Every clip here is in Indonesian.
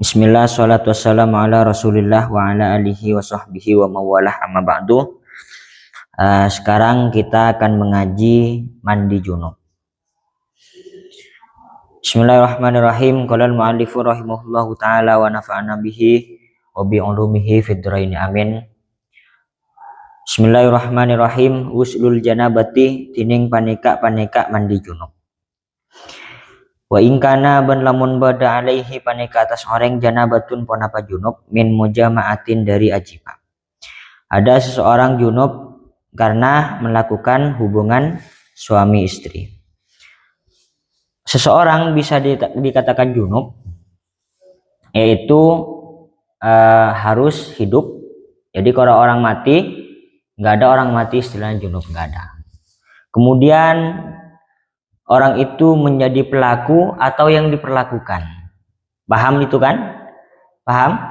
Bismillah, salatu wassalamu ala rasulillah wa ala alihi wa sahbihi wa mawalah amma ba'du. Sekarang kita akan mengaji mandi junub. Bismillahirrahmanirrahim. Qala al-mu'allifu rahimahullahu ta'ala wa nafa'ana bihi wa bi ulumihi fid dharain amin. Bismillahirrahmanirrahim. Uslul janabati tining panika mandi junub. Wa ingkana ban lamun bada alaihi panika atas orang janabatun ponapa junub min mujama'atin dari ajiba. Ada seseorang junub karena melakukan hubungan suami istri. Seseorang bisa dikatakan junub yaitu harus hidup. Jadi kalau orang mati, nggak ada orang mati istilahnya junub, nggak ada. Kemudian orang itu menjadi pelaku atau yang diperlakukan. Paham itu kan? Paham?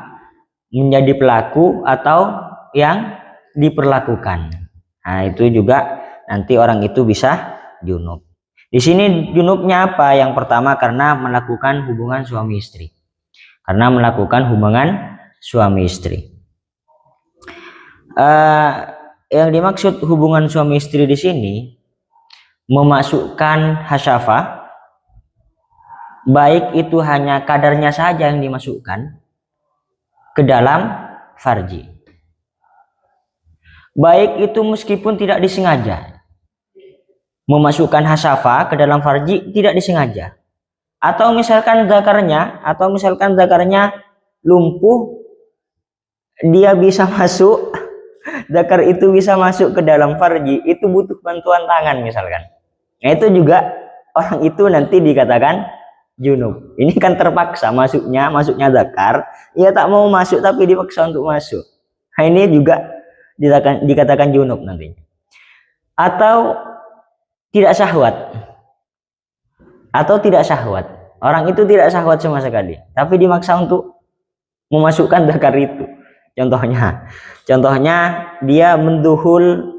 Menjadi pelaku atau yang diperlakukan. Nah, itu juga nanti orang itu bisa junub. Di sini junubnya apa? Yang pertama karena melakukan hubungan suami istri. Karena melakukan hubungan suami istri. Yang dimaksud hubungan suami istri di sini memasukkan hasyafah, baik itu hanya kadarnya saja yang dimasukkan ke dalam farji, baik itu meskipun tidak disengaja memasukkan hasyafah ke dalam farji tidak disengaja, atau misalkan zakarnya lumpuh, dia bisa masuk, zakar itu bisa masuk ke dalam farji, itu butuh bantuan tangan misalkan. Nah, itu juga orang itu nanti dikatakan junub. Ini kan terpaksa masuknya zakar, ia tak mau masuk tapi dipaksa untuk masuk. Nah, ini juga dikatakan junub nantinya. Atau tidak syahwat. Orang itu tidak syahwat sama sekali, tapi dimaksa untuk memasukkan zakar itu. Contohnya dia menduhul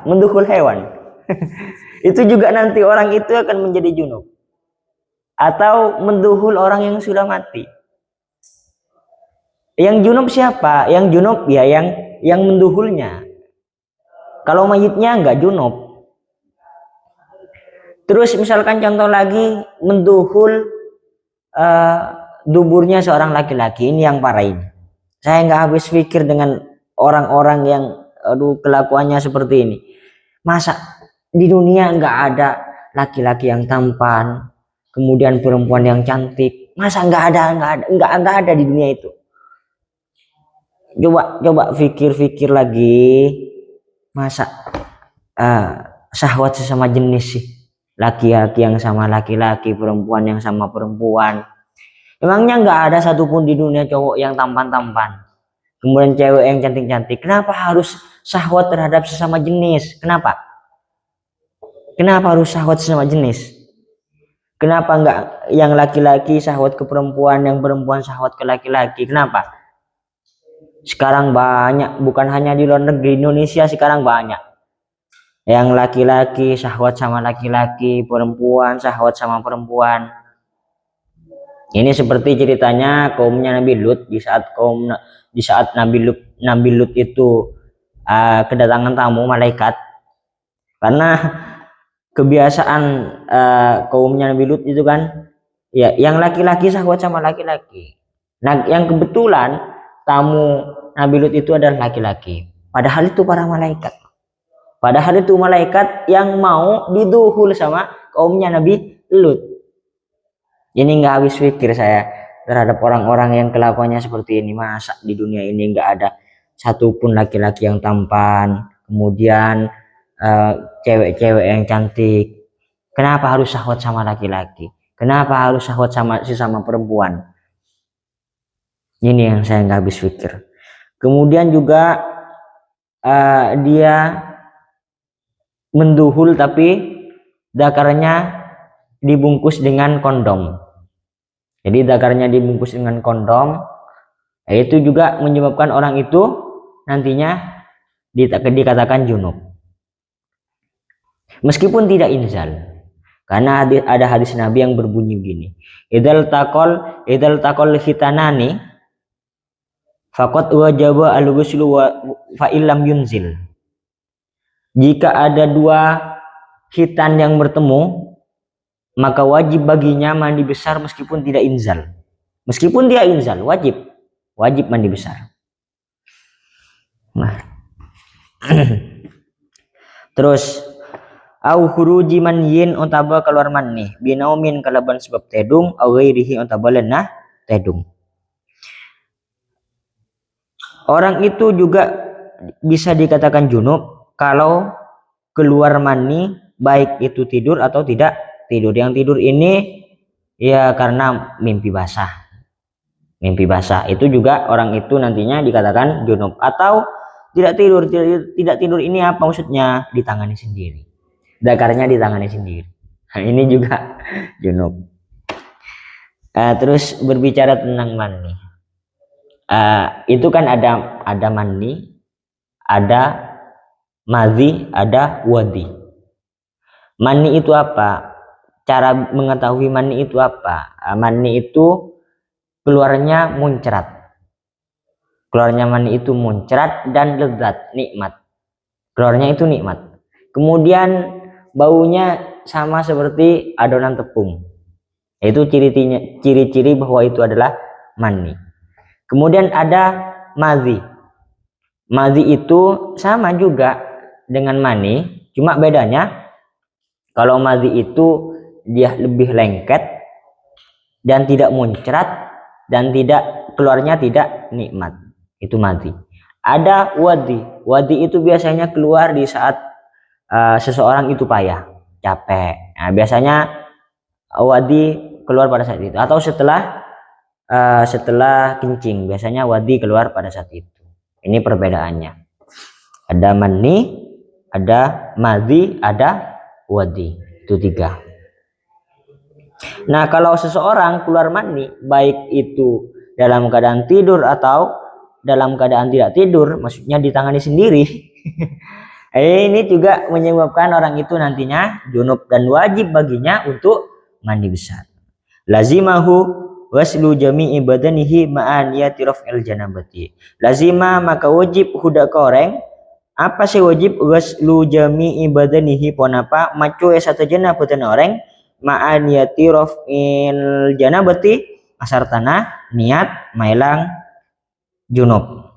menduhul hewan. Itu juga nanti orang itu akan menjadi junub. Atau menduhul orang yang sudah mati. Yang junub siapa? Yang junub ya yang menduhulnya. Kalau mayitnya enggak junub. Terus misalkan contoh lagi menduhul duburnya seorang laki-laki, ini yang parah ini. Saya nggak habis pikir dengan orang-orang yang kelakuannya seperti ini. Masa di dunia nggak ada laki-laki yang tampan, kemudian perempuan yang cantik? Masa nggak ada di dunia itu? Coba pikir lagi. Masa syahwat sesama jenis sih? Laki-laki yang sama laki-laki, perempuan yang sama perempuan. Emangnya nggak ada satupun di dunia cowok yang tampan-tampan, kemudian cewek yang cantik-cantik? Kenapa harus syahwat terhadap sesama jenis? Kenapa harus syahwat sesama jenis? Kenapa nggak yang laki-laki syahwat ke perempuan, yang perempuan syahwat ke laki-laki? Kenapa? Sekarang banyak, bukan hanya di luar negeri, Indonesia sekarang banyak yang laki-laki syahwat sama laki-laki, perempuan syahwat sama perempuan. Ini seperti ceritanya kaumnya Nabi Lut di saat Nabi Lut itu kedatangan tamu malaikat. Karena kebiasaan kaumnya Nabi Lut itu kan ya yang laki-laki syahwat sama laki-laki. Nah, yang kebetulan tamu Nabi Lut itu adalah laki-laki. Padahal itu para malaikat. Padahal itu malaikat yang mau diduhul sama kaumnya Nabi Lut. Ini nggak habis pikir saya terhadap orang-orang yang kelakuannya seperti ini. Masa di dunia ini nggak ada satupun laki-laki yang tampan, kemudian cewek-cewek yang cantik? Kenapa harus syahwat sama laki-laki? Kenapa harus syahwat sama sesama perempuan? Ini yang saya nggak habis pikir. Kemudian juga dia menduhul tapi zakarnya dibungkus dengan kondom. Jadi zakarnya dibungkus dengan kondom, itu juga menyebabkan orang itu nantinya dikatakan junub. Meskipun tidak inzal. Karena ada hadis Nabi yang berbunyi begini, idal takol hitanani faqad wajaba al-ghuslu fa illam yunzil. Jika ada dua hitan yang bertemu, maka wajib baginya mandi besar meskipun tidak inzal. Meskipun dia inzal, wajib mandi besar. Nah. Terus au khuruji manyin utaba keluar mani binaumin kalaban sebab tedung au ghairihi utaba lenah tedung. Orang itu juga bisa dikatakan junub kalau keluar mani baik itu tidur atau tidak tidur. Yang tidur ini ya karena mimpi basah. Mimpi basah itu juga orang itu nantinya dikatakan junub. Atau tidak tidur ini apa maksudnya? Ditangani sendiri. Dakarnya ditangani sendiri. Nah, ini juga junub. Terus berbicara tentang mani. Itu kan ada mani, ada madhi, ada wadi. Mani itu apa? Cara mengetahui mani itu apa? Mani itu keluarnya muncrat. Keluarnya mani itu muncrat dan lezat, nikmat. Keluarnya itu nikmat. Kemudian baunya sama seperti adonan tepung. Itu ciri-ciri bahwa itu adalah mani. Kemudian ada madhi. Madhi itu sama juga dengan mani, cuma bedanya kalau madhi itu dia lebih lengket dan tidak muncrat dan keluarnya tidak nikmat. Itu madhi. Ada wadi. Wadi itu biasanya keluar di saat seseorang itu payah, capek. Nah, biasanya wadi keluar pada saat itu atau setelah kencing. Biasanya wadi keluar pada saat itu. Ini perbedaannya. Ada mani, ada madhi, ada wadi. Itu 3. Nah, kalau seseorang keluar mani baik itu dalam keadaan tidur atau dalam keadaan tidak tidur, maksudnya ditangani sendiri. Ini juga menyebabkan orang itu nantinya junub dan wajib baginya untuk mandi besar. Lazimahu waslu jami'i badanihi ma'aniyati raf'il janabati. Lazima maka wajib hudak koreng. Apa sih wajib? Waslu jami'i badanihi ponapa macu satu janabatan orang ma'aniyati raf'il janabati asar tanah niat mailang junub,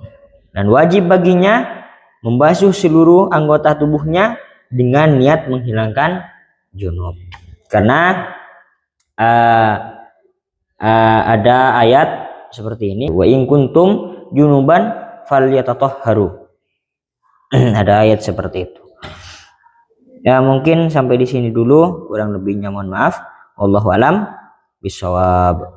dan wajib baginya membasuh seluruh anggota tubuhnya dengan niat menghilangkan junub. Karena ada ayat seperti ini, wa in kuntum junuban falyatatahharu. Ada ayat seperti itu. Ya, mungkin sampai di sini dulu, kurang lebihnya mohon maaf. Wallahu alam bishawab.